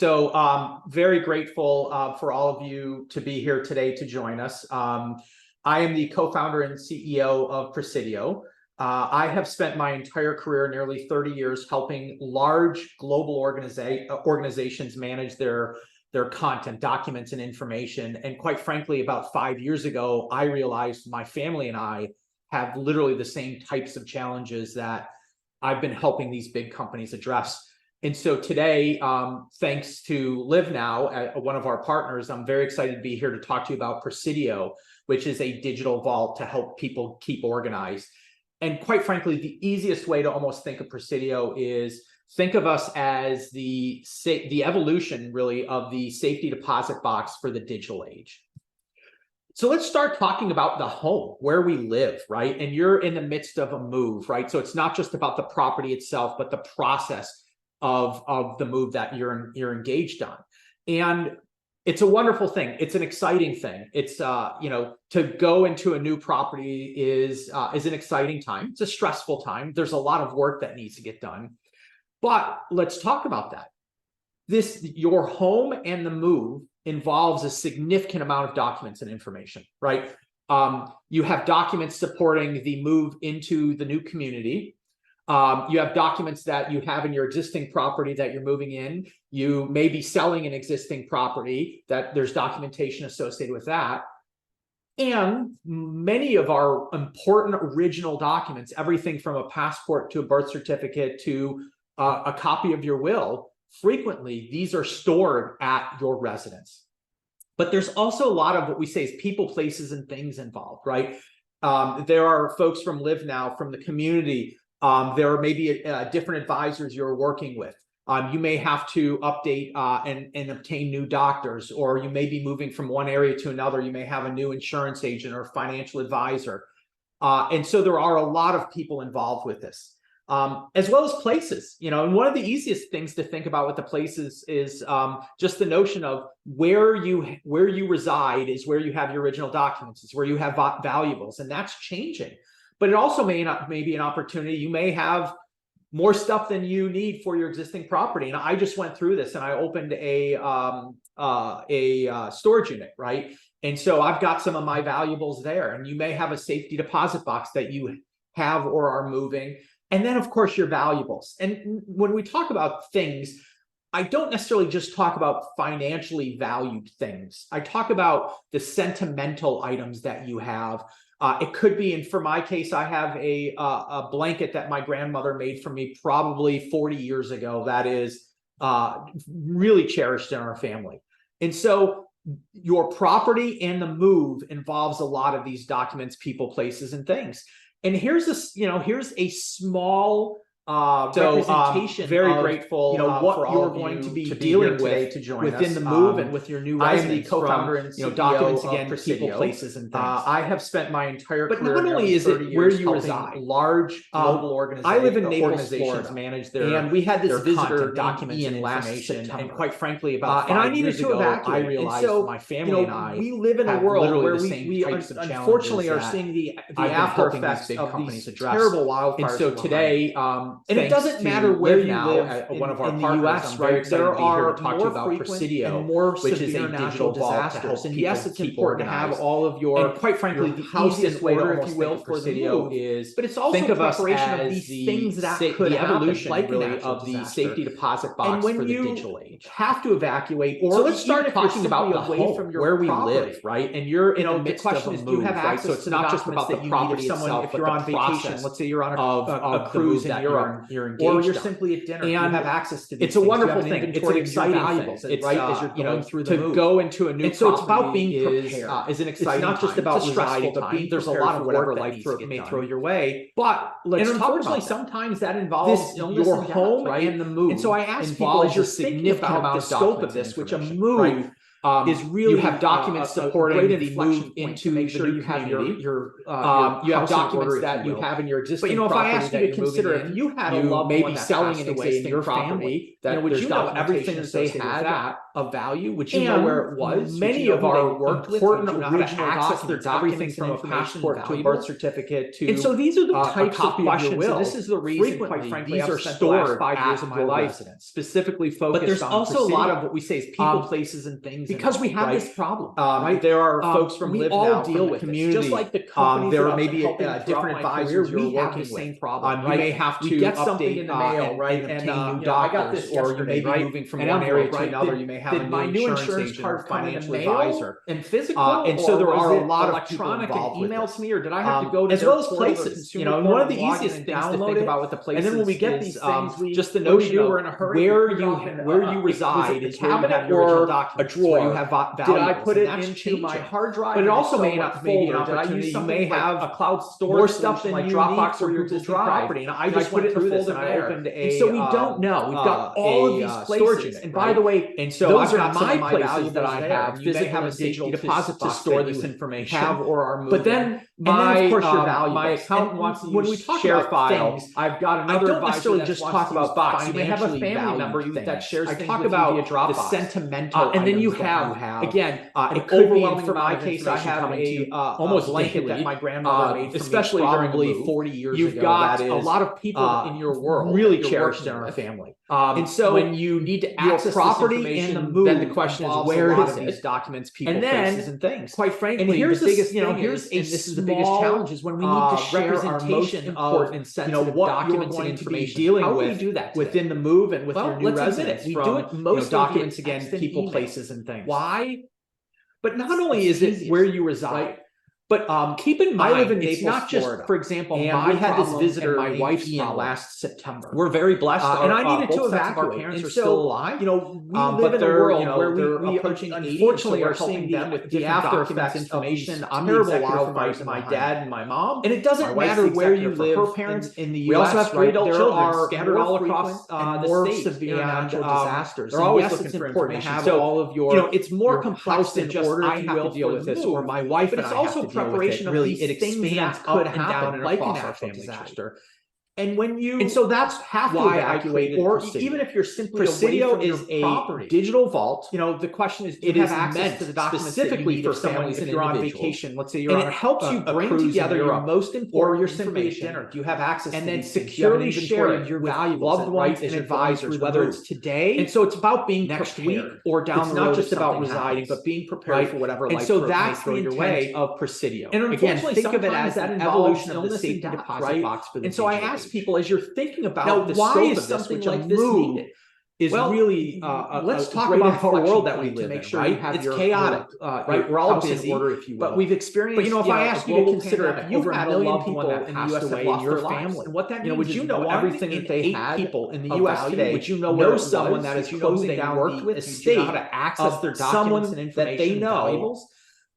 Very grateful for all of you to be here today to join us. I am the co-founder and CEO of Prisidio. I have spent my entire career, nearly 30 years, helping large global organizations manage their content, documents, and information. And quite frankly, about 5 years ago, I realized my family and I have literally the same types of challenges that I've been helping these big companies address. And so today, thanks to LivNow, one of our partners, I'm very excited to be here to talk to you about Prisidio, which is a digital vault to help people keep organized. And quite frankly, the easiest way to almost think of Prisidio is think of us as the evolution, really, of the safety deposit box for the digital age. So let's start talking about the home, where we live, right? And you're in the midst of a move, right? So it's not just about the property itself, but the process of the move that you're engaged on. And it's a wonderful thing. It's an exciting thing. It's to go into a new property is an exciting time. It's a stressful time. There's a lot of work that needs to get done. But let's talk about that. Your home and the move involves a significant amount of documents and information, right? You have documents supporting the move into the new community. You have documents that you have in your existing property that you're moving in. You may be selling an existing property that there's documentation associated with that. And many of our important original documents, everything from a passport to a birth certificate to a copy of your will, frequently these are stored at your residence. But there's also a lot of what we say is people, places, and things involved, right? There are folks from LivNow, from the community. There are maybe different advisors you're working with. You may have to update and obtain new doctors, or you may be moving from one area to another. You may have a new insurance agent or financial advisor. And so there are a lot of people involved with this, as well as places. And one of the easiest things to think about with the places is just the notion of where you reside is where you have your original documents. It's where you have valuables, and that's changing. But it also may be an opportunity. You may have more stuff than you need for your existing property. And I just went through this, and I opened a storage unit, right? And so I've got some of my valuables there. And you may have a safety deposit box that you have or are moving. And then, of course, your valuables. And when we talk about things, I don't necessarily just talk about financially valued things. I talk about the sentimental items that you have. It could be, and for my case, I have a blanket that my grandmother made for me probably 40 years ago that is really cherished in our family. And so your property and the move involves a lot of these documents, people, places, and things. And here's a small representation. Very grateful what you're going to be dealing with within the move and with your new residence. I am the co-founder and CEO documents again, people, places, and things. I have spent my entire career. But not only is it where you reside, large global organizations. I live in Naples, Florida, manage their and we had this visitor documents and information, and quite frankly, about 5 years ago, I realized my family and I we live in a world where we unfortunately are seeing the after effects of these terrible wildfires. And so today, and it doesn't matter where you live in the US, right? There are more frequent and more severe natural disasters. And yes, it's important to have all of your, and quite frankly, the easiest way to, if you will, for the move is, but it's also preparation of these things that could happen, like really of the safety deposit box for the digital age. Have to evacuate, or so let's start talking about the home, from where we live, right? And you're in the midst of a move, do you have access, right? So it's not just about the property itself, if you're on vacation, let's say you're on a cruise in Europe, you're engaged, or you're simply at dinner, and you have access to these things. It's a wonderful thing. It's an exciting thing. It's right as you're going through the move. To go into a new property. So it's about being prepared. Is an exciting. It's not just about residing, but there's a lot of work that life may throw your way. But let's talk about that. Sometimes that involves your home and the move. And so I ask people, as you're thinking about the scope of this, which a move is really, you have documents supporting the move into make sure you have your you have documents that you have in your existing. But if I ask you to consider, if you had a loved one that passed away in your family, that would you know everything that they had of value? Would you know where it was? Many of our important original documents, everything from a passport to a birth certificate to, and so these are the types of questions. And this is the reason, quite frankly, these are stored 5 years of my life, specifically focused. But there's also a lot of what we say is people, places, and things, because we have this problem. Right? There are folks from LivNow deal with community, just like the companies. There are maybe different advisors you're working with. Same problem. You may have to get something in the mail, right, and obtain new doctors, or you may be moving from one area to another. You may have a new insurance agent or financial advisor and physical. And so there are a lot of electronic and email to me, or did I have to go to as well as places? You know, and one of the easiest things to think about with the places, and then when we get these things, just the notion of where you reside is where you have your original documents, a drawer. You have valuables. Did I put it into my hard drive? But it also may not be an opportunity. You may have a cloud storage, more stuff than like Dropbox or your Google Drive. And I just put it in the folder and I opened a. And so we don't know. We've got all of these places. And by the way, and so those are my places that I have. You may have a digital deposit to store this information. Have or are moving. But then my of course your value. My accountant wants to use when we talk share about files. Things, I've got another. I don't necessarily just talk about box. You may have a family member that shares things. I talk about the sentimental, and then you have again. It could be for my case. I have a almost blanket that my grandmother made for me, especially during 40 years ago. You've got a lot of people in your world really cherished in our family. And so when you need to access property and the move, then the question is where is it? These documents, people, places, and things. Quite frankly, and here's the biggest, this is the biggest challenge is when we need to share representation of and sensitive documents and information. Dealing with, how do we do that within the move and with your new residents? We do it most documents again, people, places, and things. Why? But not only is it where you reside. But keep in mind, I live in Naples, not just, Florida. For example, and we had this visitor, my wife's last September. We're very blessed, and I needed to evacuate. Our parents are still alive. We live in a world where we approaching unfortunately are seeing them with the after effects information. I'm terrible wildfires. My dad and my mom, and it doesn't matter where you live. Her parents in the U.S. We also have 3 adult children scattered all across the state. Severe natural disasters. They're always looking for information. Have all of your, it's more complex than just I have to deal with this, or my wife and I have to deal. Preparation of really these things that could happen, like a natural disaster. And when you, and so that's half why I evacuate, or even if you're simply Prisidio is a property. Digital vault. The question is, it is meant to the documents specifically for families if you're on vacation. Let's say you're on, and it helps you bring together your most important, or you're simply at dinner. Do you have access? And then securely share your valuables, loved ones and advisors, whether it's today. And so it's about being next week or down the road. It's not just about residing, but being prepared for whatever life may throw your way of Prisidio. And again, think of it as an evolution of the safety deposit box for the. And so I ask people, as you're thinking about the scope of this, which like this needed, is really let's talk about our world that we live in, right? It's chaotic, right? We're all busy, order, if you will. But we've experienced. But if I ask you to consider if you had a million people in the U.S. away in your family, and what that means, would you know everything that they had? People in the U.S. today, would you know someone that is closing down the estate, how to access their documents and information that they know?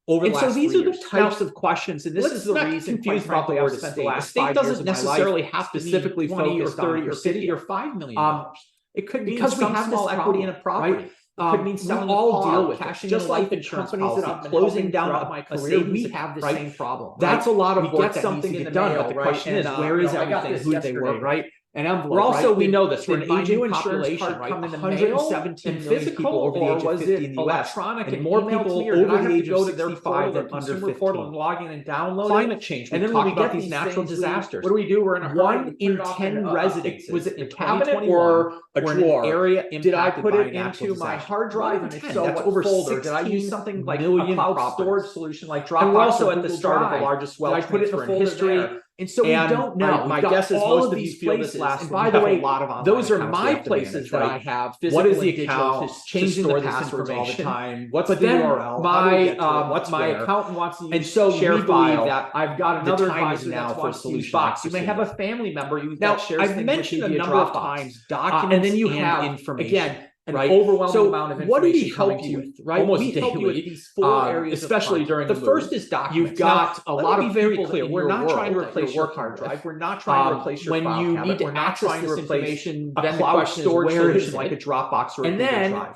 And so these are the types of questions, and this is the reason, confused about the word estate. The state doesn't necessarily have to specifically focus on 30 or 50 or $5 million. It could be because we have small equity in a property. It could mean selling all deal with cashing just like the companies that I've been closing down my career. We have the same problem. That's a lot of work that needs to get done. But the question is, where is everything? Who they work, right? And we're also, we know this, we're an aging population, right? 117 million people over the age of 50 in the US, and more people over the age of 65 than under 15. Logging and downloading. Climate change. And then when we get these natural disasters, what do? We're in a 1 in 10 residents. Was it a cabinet or a drawer? Area did I put it into my hard drive? And if so, that's over folder. Did I use something like a cloud storage solution like Dropbox? And we're also at the start of the largest wealth transfer in history. And so we don't know. My guess is most of these feel this last. And by the way, those are my places that I have. What is the account? Changing the passwords all the time. What's the URL? My accountant wants to use share file. That I've got another advisor now for a solution box. You may have a family member that shares things with you via Dropbox. I've mentioned a number of times documents and then you have information. Again, an overwhelming amount of information. What do we help you with? Right, almost daily. Help you with these 4 areas, especially during the first is documents. You've got a lot of very clear. We're not trying to replace your hard drive. We're not trying to replace your file cabinet. We're not trying to replace information. Then the question is, where is like a Dropbox or a Google Drive?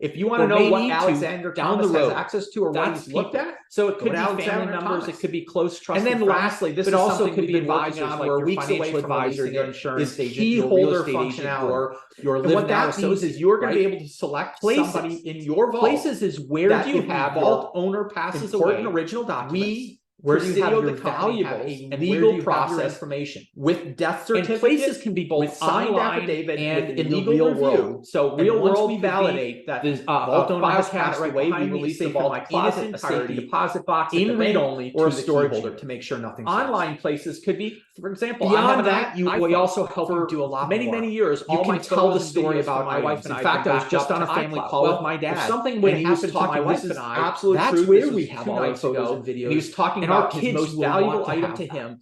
If you want to or know may what need to Alexander down Thomas the road, has access to, or what that's he's looked people. at. So it Go could to be family Alexander members, Thomas. it could be close And trusted then friends, lastly, this but is also something could we've be been working advisors on. like We're your weeks away financial from advisor, releasing your it. insurance Is agent, key your real holder estate agent, functionality. your And what LivNow that means associate, is you're going to be right? able to select Places. somebody in your vault. Places is where that do you if the have vault your owner passes important away, original documents. where do you have Prisidio, your the company, have valuables, a and legal where do you have your process information? with death And certificate, places can be both with signed online affidavit, and with in the legal real review. world. So And real once world we could be validate that this vault owner file has cabinet passed right away, behind we me, release the safe in vault my in its closet, a safety entirety, deposit box at in the read bank, only or to a the key storage holder unit. to make sure nothing's Online lost. places could be, for example, Beyond I have that, we iPhone also help for you do a lot many, more. many years. You All can my tell the photos and story videos about from my wife items. and In I. fact, I was backed just up on a to family iCloud. call Well, with my if dad, something would and he happen was to my talking. wife This is and I, absolute that's truth. where This we was have 2 all our nights photos ago, and videos. and he was talking And our about his kids most will valuable want to item have to that. him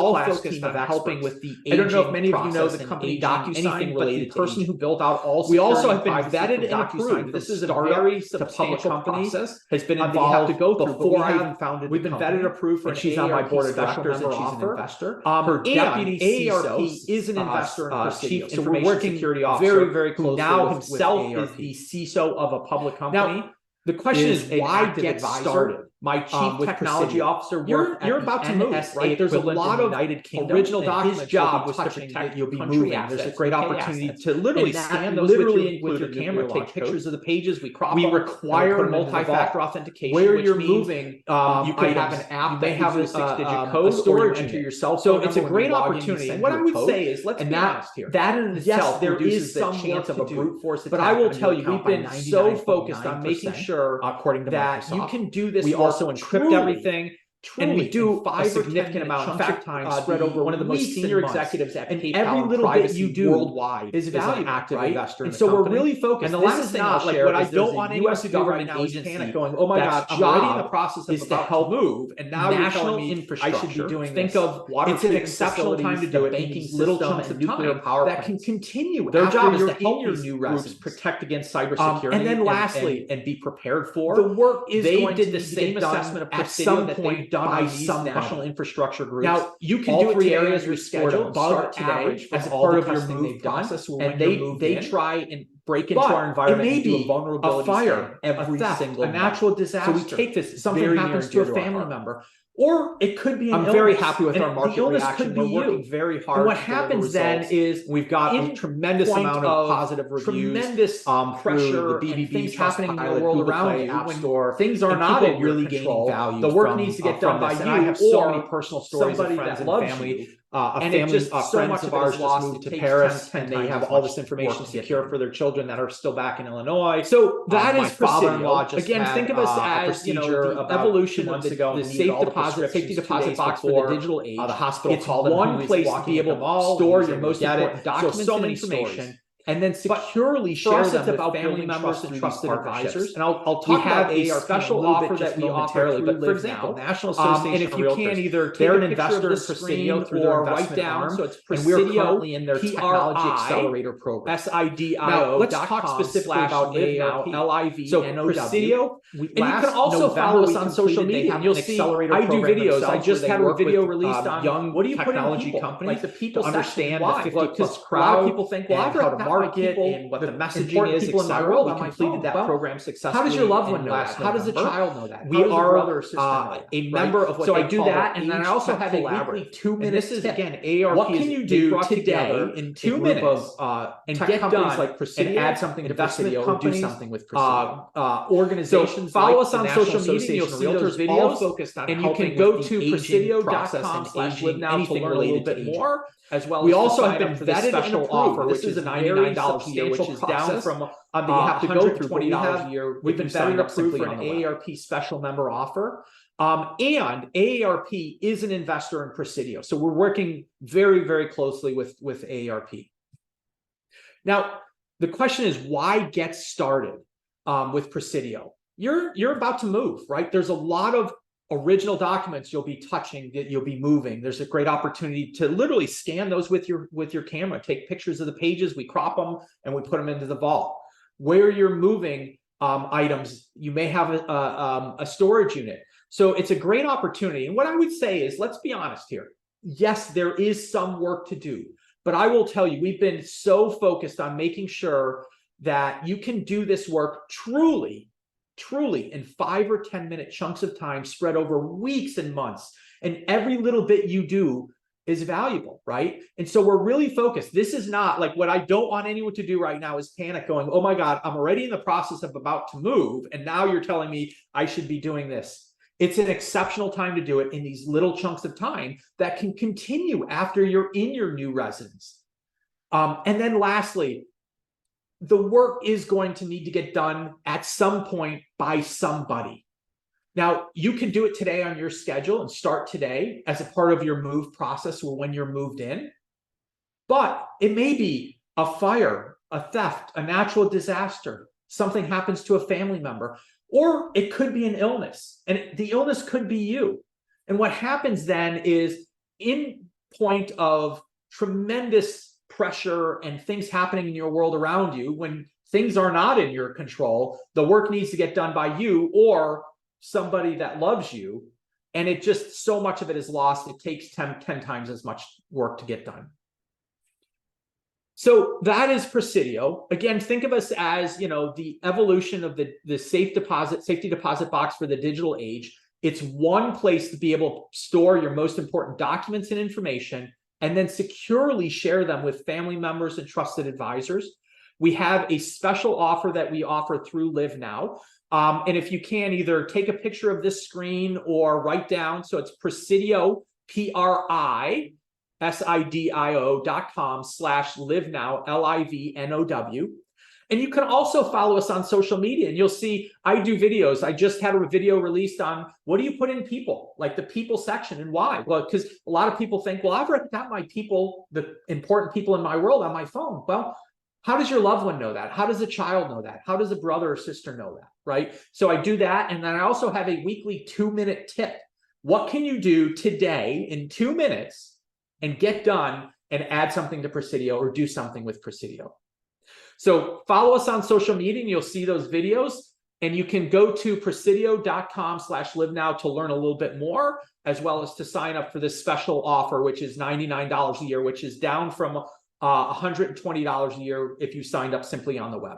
all world-class focused team on of helping experts. with the I don't know if aging many of you know the process company and aging, anything DocuSign, but the related to person aging. who built out all We also security have been and privacy vetted for and DocuSign approved. from This is a startup very to public substantial company process has been that you involved have to go through. before I But we even founded we've the been company. vetted, approved for And an she's on my AARP board of special directors and member she's an offer. investor. Her Her deputy deputy AARP CISO is an investor in Prisidio. chief So we're information working security very, officer, very who closely now with himself is AARP. the CISO of a public company. Now, the question is an why active get advisor started? My chief with technology Prisidio. officer You're worked at about the to move, NSA right? There's a equivalent lot in of the United Kingdom, original and his documents job will was be to touching protect that you'll be country moving. assets, There's a great UK opportunity assets. to literally And that scan those literally with your included camera, nuclear take pictures launch of the pages, we crop We them, require and we put them into the multi-factor vault. authentication, Where which you're means moving, you could have items, an app you may that have gives a you six-digit a code, or storage you unit. enter your cell So phone it's a number when you great log in, you opportunity. send And what your I would code. say is, let's And be that- honest here. That in Yes, itself there reduces is the some chance work of a to brute do. force attack. But I will on tell your you, we've account by been so focused on making 99%, sure according to that Microsoft. you can do this. We work also encrypt truly, everything. And we do in 5 a or 10 significant amount. In chunks of fact, time spread over one of the most weeks senior and months. executives at And PayPal every little bit privacy you do worldwide is an valuable, active right? investor in And the so we're company. really focused. And the This last is thing not I'll like share what I is don't there's a want anyone US to do right government now is agency panic, going, "Oh my God, that's I'm already in the job process of is to about help to move, and now you're national telling me I infrastructure. should be doing Think this." of water It's an treatment exceptional time to facilities, do the it in banking these little system, chunks and of nuclear time power that can plants. continue. Their after job is you're to help in your these new groups residence. protect against cybersecurity And then lastly, and be prepared for. the work is They going did to the need to same get done assessment of at Prisidio some that point they've done by on these somebody. national infrastructure groups. Now, you can All do it three today areas on your we scored schedule. above Start today average as as a all part the of your testing move they've done. process. Or And when you're moved they in. try and break into But our environment it may and do a be vulnerability a fire, scan every a theft, single a natural month. disaster. So we take this something very happens near to and a dear to our family heart. member, or it could be an I'm illness. very happy with and our market the illness reaction. could be We're working you. very hard. And what to deliver happens then results. is we've got a in tremendous point amount of positive reviews, tremendous through pressure the and BBB, things happening in your Trustpilot, world Google around Play, you App when Store, things are and not people in your really control. gaining value. The work from, needs to get done from by this. you, And I have so or many personal stories of somebody friends that and loves family. you. A And it family, just so friends much of of it ours is just lost. moved It to takes Paris, 10 and they times have as all much this information work to get secure done. for their children that are still back in Illinois. So that My is father-in-law Prisidio. just Again, had think of us a as procedure the about evolution 2 of months the ago, and needed all the safety deposit 2 days box for before, the digital age. the hospital It's called him one when he was place to walking be at the able to mall, store and he your was able most to get it. important documents so and many information. stories. And then securely For share us, them it's with about family building members trust and through trusted these partnerships. advisors. And I'll We talk have about a AARP special in a little offer bit that just we offer momentarily, through but for LivNow, example, National and Association if of you Realtors. can either take They're a an picture investor of in the screen Prisidio through their or write investment down, arm. so it's And we're Prisidio, currently in their technology accelerator program. Now, let's talk specifically about LivNow, LIVNOW. So Prisidio, And you last can also November, follow us we on completed- social they media, have and you'll an see accelerator I do program videos. I themselves just where they had a work video with, released on young what do you put in technology people, companies like the people to understand section. the Why? 50 plus A lot crowd of people think, well, and I've how read to that market people, and what the messaging important is, people in my etc. world We on my completed phone. that Well, program how successfully. does your loved in one know last that? How does a November. child know that? We How does your are brother or sister know that? a member of what so they I do call that, the and then I Age also Tech have a Collaborative. weekly 2-minute And this is tip. again, AARP What can you do brought today together in 2 group minutes of and tech get companies done like Prisidio, and add something to investment Prisidio, companies, do something with Prisidio. Organizations So follow like us the on National social media, and you'll Association of see those Realtors videos, all focused on and you helping can go with to the aging process and prisidio.com/livenow to anything learn a little related to bit aging. more. As well, We as also have sign been up for this vetted and special approved. offer, This which is is a $99 very a year, which is down process. from You have to go through $120 $120 a year. We've been vetted and approved for an AARP special member offer. And AARP is an investor in Prisidio. So we're working very, very closely with AARP. Now, the question is, why get started with Prisidio? You're about to move, right? There's a lot of original documents you'll be touching, that you'll be moving. There's a great opportunity to literally scan those with your camera, take pictures of the pages, we crop them, and we put them into the vault. Where you're moving items, you may have a storage unit. So it's a great opportunity. And what I would say is, let's be honest here. Yes, there is some work to do, but I will tell you, we've been so focused on making sure that you can do this work truly in 5 or 10 minute chunks of time spread over weeks and months. And every little bit you do is valuable, right? And so we're really focused. This is not like, what I don't want anyone to do right now is panic, going, oh my God, I'm already in the process of about to move, and now you're telling me I should be doing this. It's an exceptional time to do it in these little chunks of time that can continue after you're in your new residence. And then lastly, the work is going to need to get done at some point by somebody. Now, you can do it today on your schedule and start today as a part of your move process or when you're moved in. But it may be a fire, a theft, a natural disaster, something happens to a family member, or it could be an illness, and the illness could be you. And what happens then is, in point of tremendous pressure and things happening in your world around you, when things are not in your control, the work needs to get done by you or somebody that loves you. And it just, so much of it is lost. It takes 10 times as much work to get done. So that is Prisidio. Again, think of us as, the evolution of the safety deposit box for the digital age. It's one place to be able to store your most important documents and information, and then securely share them with family members and trusted advisors. We have a special offer that we offer through LivNow. And if you can, either take a picture of this screen or write down, so it's Prisidio, prisidio.com/LivNow, LivNow. And you can also follow us on social media, and you'll see I do videos. I just had a video released on what do you put in people, like the people section, and why? Well, because a lot of people think, well, I've already got my people, the important people in my world, on my phone. Well, how does your loved one know that? How does a child know that? How does a brother or sister know that, right? So I do that, and then I also have a weekly 2-minute tip. What can you do today in 2 minutes and get done and add something to Prisidio or do something with Prisidio? So follow us on social media and you'll see those videos, and you can go to prisidio.com/LivNow to learn a little bit more, as well as to sign up for this special offer, which is $99 a year, which is down from $120 a year if you signed up simply on the web.